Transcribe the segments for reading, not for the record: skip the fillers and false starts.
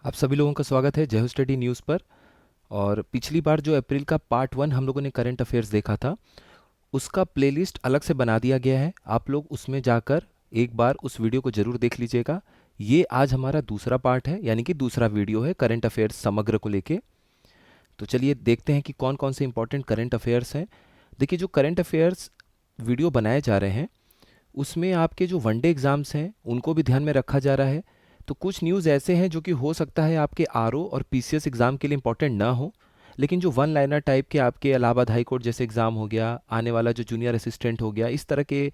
आप सभी लोगों का स्वागत है जय हो स्टडी न्यूज़ पर। और पिछली बार जो अप्रैल का पार्ट 1 हम लोगों ने करंट अफेयर्स देखा था, उसका प्लेलिस्ट अलग से बना दिया गया है। आप लोग उसमें जाकर एक बार उस वीडियो को ज़रूर देख लीजिएगा। ये आज हमारा दूसरा पार्ट है, यानी कि दूसरा वीडियो है करंट अफेयर्स समग्र को लेके। तो चलिए देखते हैं कि कौन कौन से इंपॉर्टेंट करंट अफेयर्स हैं। देखिए, जो करंट अफेयर्स वीडियो बनाए जा रहे हैं उसमें आपके जो वनडे एग्ज़ाम्स हैं उनको भी ध्यान में रखा जा रहा है। तो कुछ न्यूज़ ऐसे हैं जो कि हो सकता है आपके आरओ और पीसीएस एग्ज़ाम के लिए इंपॉर्टेंट ना हो, लेकिन जो वन लाइनर टाइप के आपके इलाहाबाद हाई कोर्ट जैसे एग्ज़ाम हो गया, आने वाला जो जूनियर असिस्टेंट हो गया, इस तरह के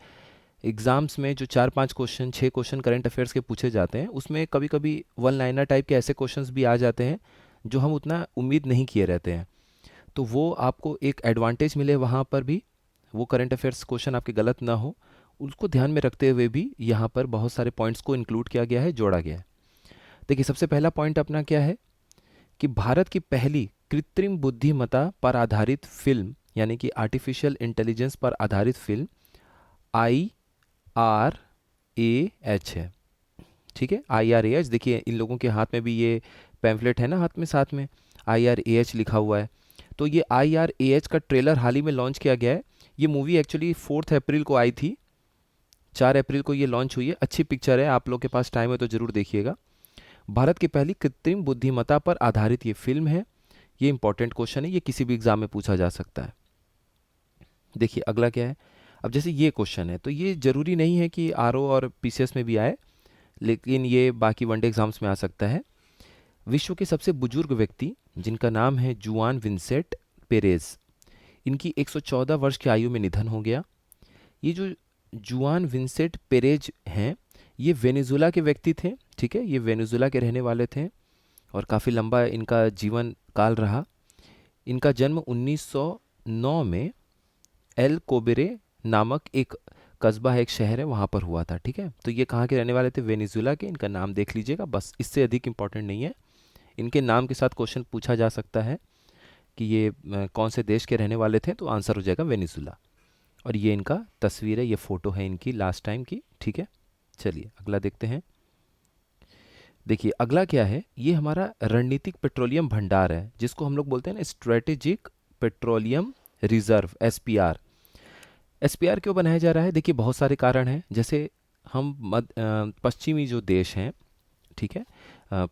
एग्ज़ाम्स में जो 4-5 क्वेश्चन 6 क्वेश्चन करंट अफेयर्स के पूछे जाते हैं, उसमें कभी कभी वन लाइनर टाइप के ऐसे क्वेश्चंस भी आ जाते हैं जो हम उतना उम्मीद नहीं किए रहते हैं। तो वो आपको एक एडवांटेज मिले वहाँ पर भी, वो करंट अफेयर्स क्वेश्चन आपके गलत ना हो, उसको ध्यान में रखते हुए भी यहाँ पर बहुत सारे पॉइंट्स को इंक्लूड किया गया है, जोड़ा गया है। देखिए, सबसे पहला पॉइंट अपना क्या है कि भारत की पहली कृत्रिम बुद्धिमत्ता पर आधारित फिल्म, यानी कि आर्टिफिशियल इंटेलिजेंस पर आधारित फिल्म IRAH है। ठीक है, IRAH। देखिए, इन लोगों के हाथ में भी ये पैम्फलेट है ना, हाथ में साथ में IRAH लिखा हुआ है। तो ये IRAH का ट्रेलर हाल ही में लॉन्च किया गया है। ये मूवी एक्चुअली 4 अप्रैल को आई थी, 4 अप्रैल को ये लॉन्च हुई है। अच्छी पिक्चर है, आप लोग के पास टाइम है तो ज़रूर देखिएगा। भारत की पहली कृत्रिम बुद्धिमत्ता पर आधारित ये फिल्म है। ये इंपॉर्टेंट क्वेश्चन है, ये किसी भी एग्जाम में पूछा जा सकता है। देखिए अगला क्या है। अब जैसे ये क्वेश्चन है तो ये ज़रूरी नहीं है कि आरओ और पीसीएस में भी आए, लेकिन ये बाकी वनडे एग्जाम्स में आ सकता है। विश्व के सबसे बुजुर्ग व्यक्ति जिनका नाम है जुआन विंसेंट पेरेज, इनकी 114 वर्ष की आयु में निधन हो गया। ये जो जुआन विंसेंट पेरेज हैं, ये वेनेजुला के व्यक्ति थे। ठीक है, ये वेनेजुला के रहने वाले थे और काफ़ी लंबा इनका जीवन काल रहा। इनका जन्म 1909 में एल कोबेरे नामक एक कस्बा है, एक शहर है, वहाँ पर हुआ था। ठीक है, तो ये कहाँ के रहने वाले थे? वेनेजुला के। इनका नाम देख लीजिएगा, बस, इससे अधिक इंपॉर्टेंट नहीं है। इनके नाम के साथ क्वेश्चन पूछा जा सकता है कि ये कौन से देश के रहने वाले थे, तो आंसर हो जाएगा वेनेजुला। और ये इनका तस्वीर है, ये फ़ोटो है इनकी लास्ट टाइम की। ठीक है, चलिए अगला देखते हैं। देखिए अगला क्या है, ये हमारा रणनीतिक पेट्रोलियम भंडार है, जिसको हम लोग बोलते हैं ना strategic petroleum reserve, SPR. SPR क्यों बनाया जा रहा है? देखिए बहुत सारे कारण हैं। जैसे हम पश्चिमी जो देश हैं, ठीक है,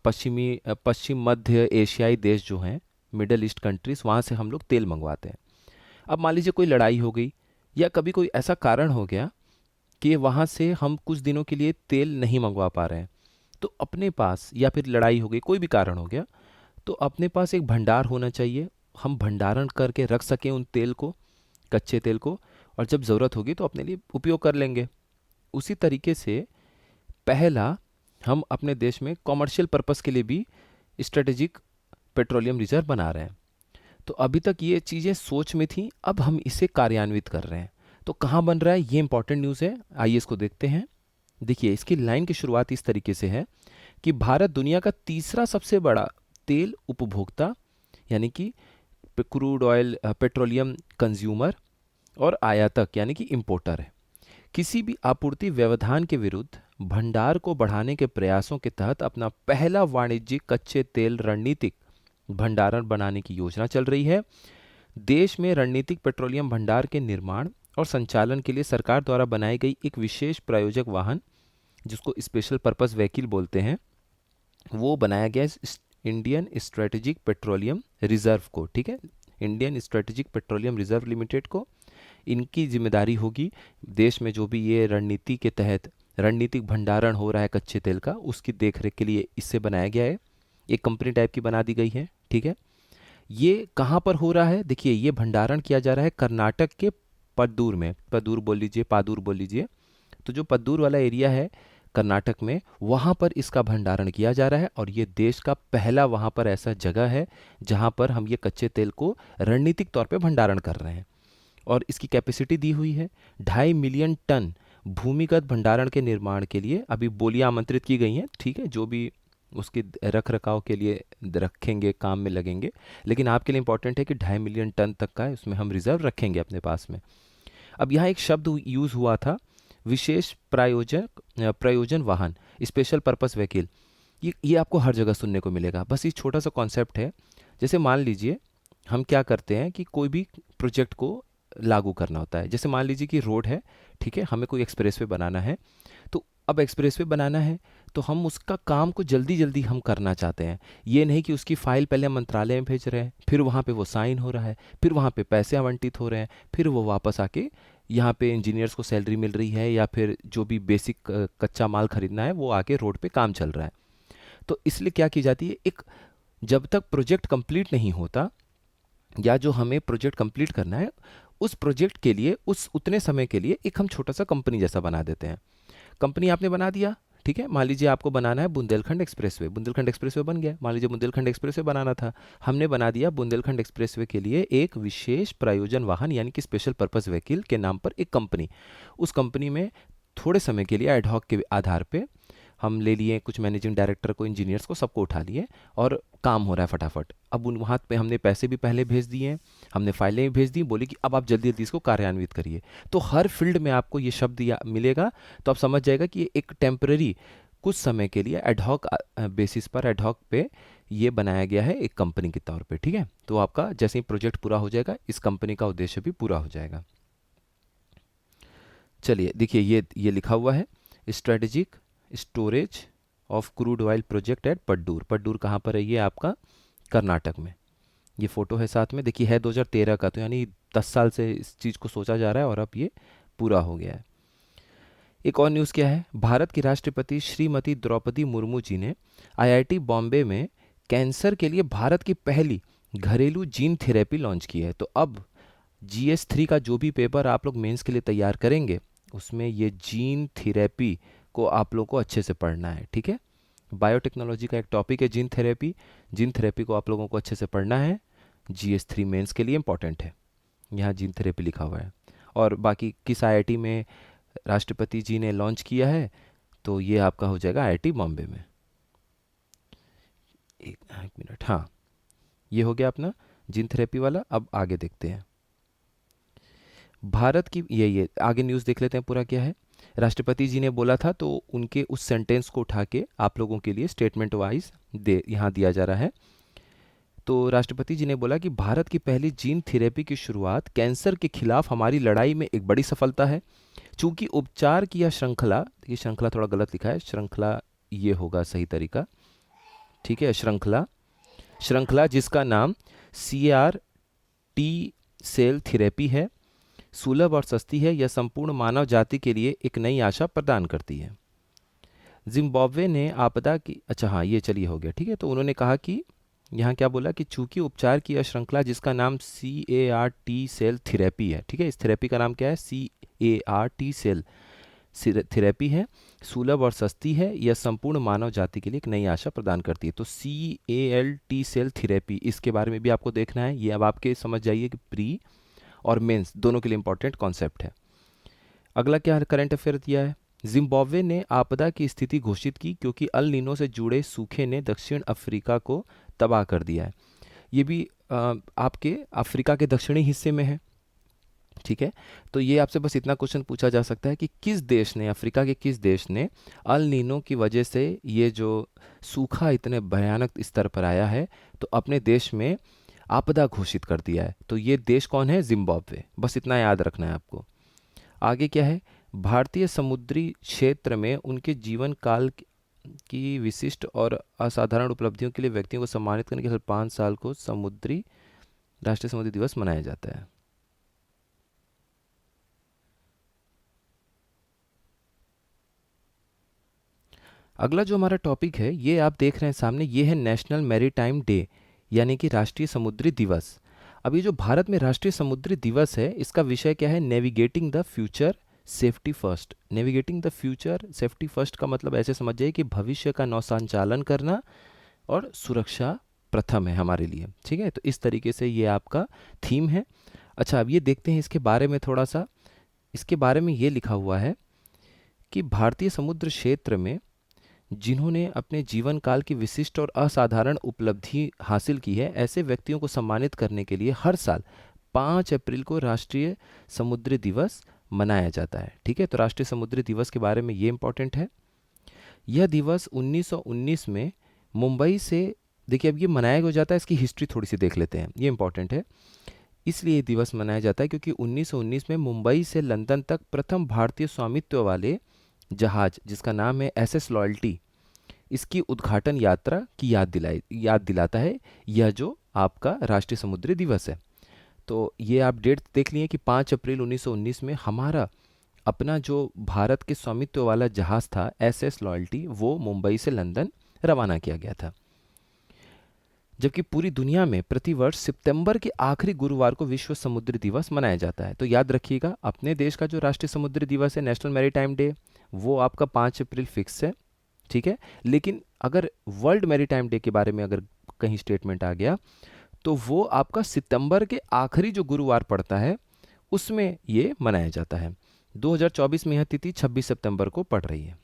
पश्चिम मध्य एशियाई देश जो हैं, मिडल ईस्ट कंट्रीज़, वहाँ से हम लोग तेल मंगवाते हैं। अब मान लीजिए कोई लड़ाई हो गई या कभी कोई ऐसा कारण हो गया कि वहाँ से हम कुछ दिनों के लिए तेल नहीं मंगवा पा रहे हैं, तो अपने पास, या फिर लड़ाई हो गई, कोई भी कारण हो गया, तो अपने पास एक भंडार होना चाहिए। हम भंडारण करके रख सकें उन तेल को, कच्चे तेल को, और जब ज़रूरत होगी तो अपने लिए उपयोग कर लेंगे। उसी तरीके से पहला, हम अपने देश में कॉमर्शियल पर्पस के लिए भी स्ट्रेटेजिक पेट्रोलियम रिजर्व बना रहे हैं। तो अभी तक ये चीज़ें सोच में थी, अब हम इसे कार्यान्वित कर रहे हैं। तो कहाँ बन रहा है, ये इंपॉर्टेंट न्यूज़ है, आइए इसको देखते हैं। देखिए इसकी लाइन की शुरुआत इस तरीके से है कि भारत दुनिया का तीसरा सबसे बड़ा तेल उपभोक्ता, यानी कि क्रूड ऑयल पेट्रोलियम कंज्यूमर, और आयातक यानी कि इंपोर्टर है। किसी भी आपूर्ति व्यवधान के विरुद्ध भंडार को बढ़ाने के प्रयासों के तहत अपना पहला वाणिज्यिक कच्चे तेल रणनीतिक भंडारण बनाने की योजना चल रही है। देश में रणनीतिक पेट्रोलियम भंडार के निर्माण और संचालन के लिए सरकार द्वारा बनाई गई एक विशेष प्रायोजक वाहन, जिसको स्पेशल पर्पस व्हीकल बोलते हैं, वो बनाया गया है इंडियन स्ट्रेटेजिक पेट्रोलियम रिजर्व को। ठीक है, Indian strategic petroleum reserve limited को इनकी जिम्मेदारी होगी देश में जो भी ये रणनीति के तहत रणनीतिक भंडारण हो रहा है कच्चे तेल का, उसकी देखरेख के लिए इससे बनाया गया है। एक कंपनी टाइप की बना दी गई है। ठीक है, ये कहाँ पर हो रहा है? देखिए ये भंडारण किया जा रहा है कर्नाटक के पद्दूर में, पद्दूर बोल लीजिए, पादूर बोल लीजिए। तो जो पद्दूर वाला एरिया है कर्नाटक में, वहाँ पर इसका भंडारण किया जा रहा है, और ये देश का पहला वहाँ पर ऐसा जगह है जहाँ पर हम ये कच्चे तेल को रणनीतिक तौर पे भंडारण कर रहे हैं। और इसकी कैपेसिटी दी हुई है 2.5 मिलियन टन। भूमिगत भंडारण के निर्माण के लिए अभी बोलियां आमंत्रित की गई हैं। ठीक है, जो भी उसके रख रखाव के लिए रखेंगे, काम में लगेंगे, लेकिन आपके लिए इंपॉर्टेंट है कि 2.5 मिलियन टन तक का है, उसमें हम रिजर्व रखेंगे अपने पास में। अब यहाँ एक शब्द यूज़ हुआ था, विशेष प्रयोजन वाहन, स्पेशल पर्पस व्हीकल। ये आपको हर जगह सुनने को मिलेगा। बस ये छोटा सा कॉन्सेप्ट है। जैसे मान लीजिए हम क्या करते हैं कि कोई भी प्रोजेक्ट को लागू करना होता है। जैसे मान लीजिए कि रोड है, ठीक है, हमें कोई एक्सप्रेसवे बनाना है। तो अब एक्सप्रेसवे बनाना है तो हम उसका काम को जल्दी जल्दी हम करना चाहते हैं। ये नहीं कि उसकी फाइल पहले हम मंत्रालय में भेज रहे हैं, फिर वहाँ पे वो साइन हो रहा है, फिर वहाँ पे पैसे आवंटित हो रहे हैं, फिर वो वापस आके यहाँ पे इंजीनियर्स को सैलरी मिल रही है, या फिर जो भी बेसिक कच्चा माल खरीदना है वो आके रोड पे काम चल रहा है। तो इसलिए क्या की जाती है, एक जब तक प्रोजेक्ट कंप्लीट नहीं होता, या जो हमें प्रोजेक्ट कंप्लीट करना है उस प्रोजेक्ट के लिए उस उतने समय के लिए एक हम छोटा सा कंपनी जैसा बना देते हैं। कंपनी आपने बना दिया, ठीक है। मान लीजिए आपको बनाना है बुंदेलखंड एक्सप्रेसवे। बुंदेलखंड एक्सप्रेसवे बन गया। मान लीजिए बुंदेलखंड एक्सप्रेसवे बनाना था, हमने बना दिया बुंदेलखंड एक्सप्रेसवे के लिए एक विशेष प्रयोजन वाहन यानी कि स्पेशल पर्पस व्हीकल के नाम पर एक कंपनी। उस कंपनी में थोड़े समय के लिए एडहॉक के आधार पे हम ले लिए कुछ मैनेजिंग डायरेक्टर को, इंजीनियर्स को, सबको उठा लिए और काम हो रहा है फटाफट। अब उन वहाँ पे हमने पैसे भी पहले भेज दिए हैं, हमने फाइलें भी भेज दी, बोली कि अब आप जल्दी जल्दी इसको कार्यान्वित करिए। तो हर फील्ड में आपको ये शब्द मिलेगा, तो आप समझ जाएगा कि ये एक टेम्पररी कुछ समय के लिए एडहॉक बेसिस पर, एडहॉक पे ये बनाया गया है एक कंपनी के तौर पे, ठीक है। तो आपका जैसे ही प्रोजेक्ट पूरा हो जाएगा इस कंपनी का उद्देश्य भी पूरा हो जाएगा। चलिए देखिए ये लिखा हुआ है strategic storage of crude oil project at Padur. Padur कहाँ पर है, ये आपका कर्नाटक में। ये फोटो है साथ में, देखिए है 2013 का, तो यानी 10 साल से इस चीज़ को सोचा जा रहा है और अब ये पूरा हो गया है। एक और न्यूज़ क्या है, भारत की राष्ट्रपति श्रीमती द्रौपदी मुर्मू जी ने आईआईटी बॉम्बे में कैंसर के लिए भारत की पहली घरेलू जीन थेरेपी लॉन्च की है। तो अब GS3 का जो भी पेपर आप लोग मेंस के लिए तैयार करेंगे उसमें ये जीन थेरेपी को आप लोग को अच्छे से पढ़ना है, ठीक है। बायोटेक्नोलॉजी का एक टॉपिक है जीन थेरेपी। जीन थेरेपी को आप लोगों को अच्छे से पढ़ना है, GS3 मेंस के लिए इंपॉर्टेंट है। यहाँ जीन थेरेपी लिखा हुआ है। और बाकी किस आईआईटी में राष्ट्रपति जी ने लॉन्च किया है, तो ये आपका हो जाएगा आईआईटी बॉम्बे में। एक मिनट, हाँ ये हो गया अपना जीन थेरेपी वाला। अब आगे देखते हैं भारत की, ये आगे न्यूज़ देख लेते हैं पूरा क्या है। राष्ट्रपति जी ने बोला था तो उनके उस सेंटेंस को उठा के आप लोगों के लिए स्टेटमेंट वाइज यहाँ दिया जा रहा है। तो राष्ट्रपति जी ने बोला कि भारत की पहली जीन थेरेपी की शुरुआत कैंसर के खिलाफ हमारी लड़ाई में एक बड़ी सफलता है। चूंकि उपचार की यह श्रृंखला, ये श्रृंखला थोड़ा गलत लिखा है, श्रृंखला ये होगा सही तरीका, ठीक है। श्रृंखला श्रृंखला जिसका नाम CAR T सेल थेरेपी है, सुलभ और सस्ती है। यह संपूर्ण मानव जाति के लिए एक नई आशा प्रदान करती है। जिम्बाब्वे ने आपदा की, अच्छा हाँ ये चलिए हो गया, ठीक है। तो उन्होंने कहा कि यहाँ क्या बोला कि चूंकि उपचार की यह श्रृंखला जिसका नाम CAR T सेल थेरेपी है, ठीक है, इस थेरेपी का नाम क्या है, CAR T सेल थेरेपी है, सुलभ और सस्ती है, यह संपूर्ण मानव जाति के लिए एक नई आशा प्रदान करती है। तो CAR T सेल थेरेपी, इसके बारे में भी आपको देखना है। ये अब आपके समझ जाइए कि प्री और मेंस दोनों के लिए इंपॉर्टेंट कॉन्सेप्ट है। अगला क्या करंट अफेयर दिया है, जिम्बाब्वे ने आपदा की स्थिति घोषित की क्योंकि अल नीनो से जुड़े सूखे ने दक्षिण अफ्रीका को तबाह कर दिया है। ये भी आपके अफ्रीका के दक्षिणी हिस्से में है, ठीक है। तो ये आपसे बस इतना क्वेश्चन पूछा जा सकता है कि किस देश ने, अफ्रीका के किस देश ने अल नीनो की वजह से ये जो सूखा इतने भयानक स्तर पर आया है तो अपने देश में आपदा घोषित कर दिया है। तो ये देश कौन है, जिम्बाब्वे। बस इतना याद रखना है आपको। आगे क्या है, भारतीय समुद्री क्षेत्र में उनके जीवन काल की विशिष्ट और असाधारण उपलब्धियों के लिए व्यक्तियों को सम्मानित करने के लिए 5 साल को राष्ट्रीय समुद्री दिवस मनाया जाता है। अगला जो हमारा टॉपिक है ये आप देख रहे हैं सामने, ये है नेशनल मैरीटाइम डे यानी कि राष्ट्रीय समुद्री दिवस। अब ये जो भारत में राष्ट्रीय समुद्री दिवस है इसका विषय क्या है, navigating the future safety first. Navigating the future safety first का मतलब ऐसे समझ जाइए कि भविष्य का नौसंचालन करना और सुरक्षा प्रथम है हमारे लिए, ठीक है। तो इस तरीके से ये आपका थीम है। अच्छा अब ये देखते हैं इसके बारे में थोड़ा सा। इसके बारे में ये लिखा हुआ है कि भारतीय समुद्र क्षेत्र में जिन्होंने अपने जीवन काल की विशिष्ट और असाधारण उपलब्धि हासिल की है ऐसे व्यक्तियों को सम्मानित करने के लिए हर साल 5 अप्रैल को राष्ट्रीय समुद्री दिवस मनाया जाता है, ठीक है। तो राष्ट्रीय समुद्री दिवस के बारे में ये इंपॉर्टेंट है। यह दिवस 1919 में मुंबई से, देखिए अब ये मनाया क्यों जाता है, इसकी हिस्ट्री थोड़ी सी देख लेते हैं, ये इंपॉर्टेंट है। इसलिए ये दिवस मनाया जाता है क्योंकि 1919 में मुंबई से लंदन तक प्रथम भारतीय स्वामित्व वाले जहाज, जिसका नाम है एसएस लॉयल्टी, इसकी उद्घाटन यात्रा की याद दिलाता है यह जो आपका राष्ट्रीय समुद्री दिवस है। तो ये आप डेट देख लिए कि 5 अप्रैल 1919 में हमारा अपना जो भारत के स्वामित्व वाला जहाज था एसएस लॉयल्टी, वो मुंबई से लंदन रवाना किया गया था। जबकि पूरी दुनिया में प्रतिवर्ष सितंबर के आखिरी गुरुवार को विश्व समुद्री दिवस मनाया जाता है। तो याद रखिएगा, अपने देश का जो राष्ट्रीय समुद्री दिवस है, नेशनल मैरीटाइम डे, वो आपका 5 अप्रैल फिक्स है, ठीक है। लेकिन अगर वर्ल्ड मैरीटाइम डे के बारे में अगर कहीं स्टेटमेंट आ गया तो वो आपका सितंबर के आखिरी जो गुरुवार पड़ता है उसमें ये मनाया जाता है। 2024 में यह तिथि 26 सितंबर को पड़ रही है,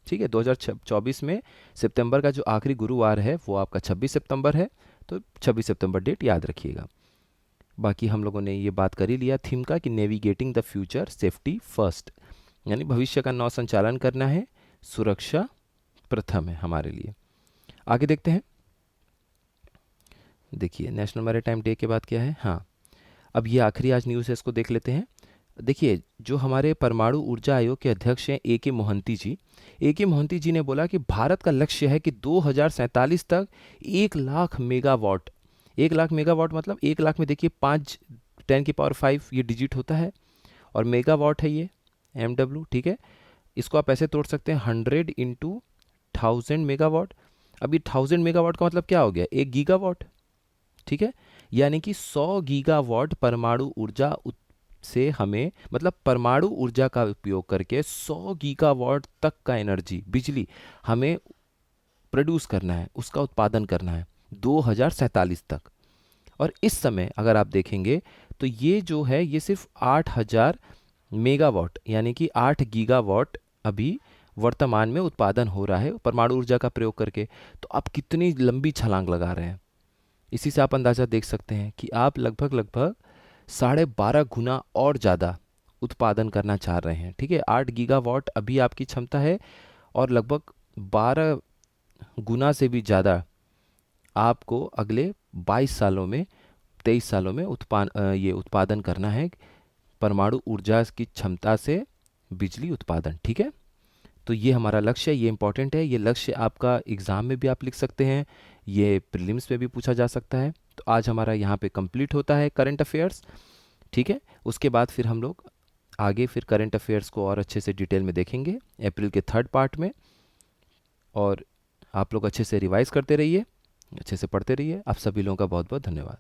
ठीक है। 2024 में सितंबर का जो आखिरी गुरुवार है वो आपका 26 सितंबर है, तो 26 सितंबर डेट याद रखिएगा। बाकी हम लोगों ने ये बात कर ही लिया थीम का कि navigating the future safety first, यानी भविष्य का नौ संचालन करना है, सुरक्षा प्रथम है हमारे लिए। आगे देखते हैं। देखिए नेशनल मैरीटाइम डे के बाद क्या है, हाँ अब ये आखिरी आज न्यूज़ है, इसको देख लेते हैं। देखिए जो हमारे परमाणु ऊर्जा आयोग के अध्यक्ष हैं ए के मोहंती जी ने बोला कि भारत का लक्ष्य है कि 2047 तक 1 लाख मेगावाट, 1 लाख मेगावाट मतलब 1 लाख में देखिए 5 10 की पावर 5 ये डिजिट होता है, और मेगावाट है ये MW, ठीक है। इसको आप ऐसे तोड़ सकते हैं 100 इंटू 1000 मेगावाट। अब ये 1000 मेगावाट का मतलब क्या हो गया, 1 गीगावाट, ठीक है। यानी कि 100 गीगावाट परमाणु ऊर्जा से हमें, मतलब परमाणु ऊर्जा का उपयोग करके 100 गीगावाट तक का एनर्जी, बिजली हमें प्रोड्यूस करना है, उसका उत्पादन करना है 2047 तक। और इस समय अगर आप देखेंगे तो ये जो है ये सिर्फ 8000 मेगावाट यानी कि 8 गीगावाट अभी वर्तमान में उत्पादन हो रहा है परमाणु ऊर्जा का प्रयोग करके। तो आप कितनी लंबी छलांग लगा रहे हैं, इसी से आप अंदाज़ा देख सकते हैं कि आप लगभग 12.5 गुना और ज़्यादा उत्पादन करना चाह रहे हैं, ठीक है। 8 गीगावाट अभी आपकी क्षमता है और लगभग 12 गुना से भी ज़्यादा आपको अगले 22 सालों में, 23 सालों में ये उत्पादन करना है परमाणु ऊर्जा की क्षमता से बिजली उत्पादन, ठीक है। तो ये हमारा लक्ष्य है, ये इंपॉर्टेंट है। ये लक्ष्य आपका एग्ज़ाम में भी आप लिख सकते हैं, ये प्रीलिम्स में भी पूछा जा सकता है। तो आज हमारा यहाँ पे कंप्लीट होता है करंट अफेयर्स, ठीक है। उसके बाद फिर हम लोग आगे फिर करंट अफेयर्स को और अच्छे से डिटेल में देखेंगे अप्रैल के 3rd पार्ट में। और आप लोग अच्छे से रिवाइज करते रहिए, अच्छे से पढ़ते रहिए। आप सभी लोगों का बहुत बहुत धन्यवाद।